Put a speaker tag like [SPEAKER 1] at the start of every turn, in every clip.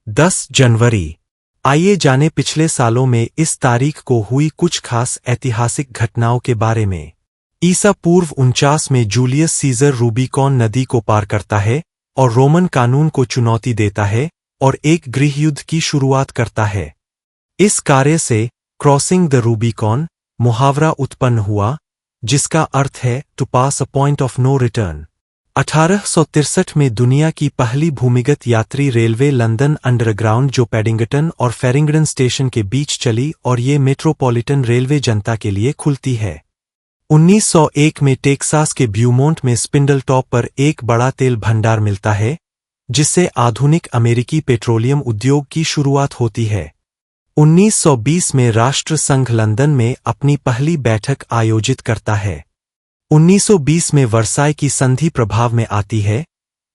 [SPEAKER 1] 10 जनवरी। आइए जाने पिछले सालों में इस तारीख को हुई कुछ खास ऐतिहासिक घटनाओं के बारे में। ईसा पूर्व 49 में जूलियस सीजर रूबिकॉन नदी को पार करता है और रोमन कानून को चुनौती देता है और एक गृहयुद्ध की शुरुआत करता है। इस कार्य से क्रॉसिंग द रूबिकॉन मुहावरा उत्पन्न हुआ, जिसका अर्थ है to pass a point of no return. 1863 में दुनिया की पहली भूमिगत यात्री रेलवे लंदन अंडरग्राउंड जो पैडिंगटन और फेरिंगडन स्टेशन के बीच चली और ये मेट्रोपॉलिटन रेलवे जनता के लिए खुलती है। 1901 में टेक्सास के ब्यूमोंट में स्पिंडल टॉप पर एक बड़ा तेल भंडार मिलता है, जिससे आधुनिक अमेरिकी पेट्रोलियम उद्योग की शुरुआत होती है। 1920 में राष्ट्र संघ लंदन में अपनी पहली बैठक आयोजित करता है। 1920 में वर्साई की संधि प्रभाव में आती है,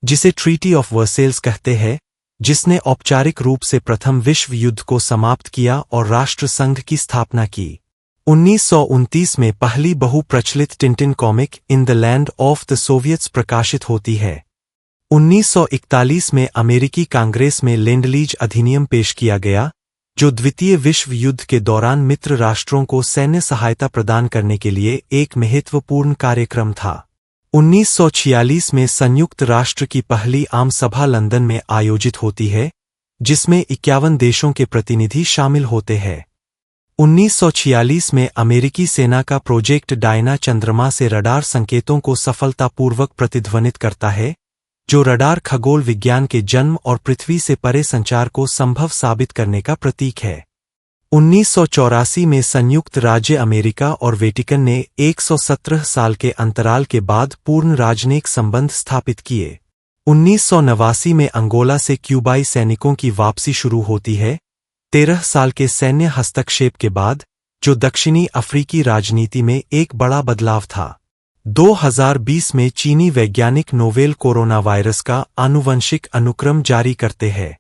[SPEAKER 1] जिसे ट्रीटी ऑफ वर्सेल्स कहते हैं, जिसने औपचारिक रूप से प्रथम विश्व युद्ध को समाप्त किया और राष्ट्र संघ की स्थापना की। 1929 में पहली बहुप्रचलित Tintin comic in the land of the Soviets प्रकाशित होती है। 1941 में अमेरिकी कांग्रेस में लेंड-लीज अधिनियम पेश किया गया, जो द्वितीय विश्व युद्ध के दौरान मित्र राष्ट्रों को सैन्य सहायता प्रदान करने के लिए एक महत्वपूर्ण कार्यक्रम था। 1946 में संयुक्त राष्ट्र की पहली आम सभा लंदन में आयोजित होती है, जिसमें 51 देशों के प्रतिनिधि शामिल होते हैं। 1946 में अमेरिकी सेना का प्रोजेक्ट डायना चंद्रमा से रडार संकेतों को सफलतापूर्वक प्रतिध्वनित करता है, जो रडार खगोल विज्ञान के जन्म और पृथ्वी से परे संचार को संभव साबित करने का प्रतीक है। 1984 में संयुक्त राज्य अमेरिका और वेटिकन ने 117 साल के अंतराल के बाद पूर्ण राजनयिक संबंध स्थापित किए। 1989 में अंगोला से क्यूबाई सैनिकों की वापसी शुरू होती है, 13 साल के सैन्य हस्तक्षेप के बाद, जो दक्षिणी अफ्रीकी राजनीति में एक बड़ा बदलाव था। 2020 में चीनी वैज्ञानिक नोवेल कोरोना वायरस का आनुवंशिक अनुक्रम जारी करते हैं।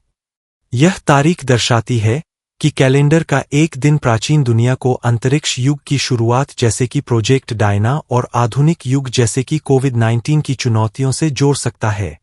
[SPEAKER 1] यह तारीख दर्शाती है कि कैलेंडर का एक दिन प्राचीन दुनिया को अंतरिक्ष युग की शुरुआत जैसे कि प्रोजेक्ट डायना और आधुनिक युग जैसे कि कोविड-19 की चुनौतियों से जोड़ सकता है।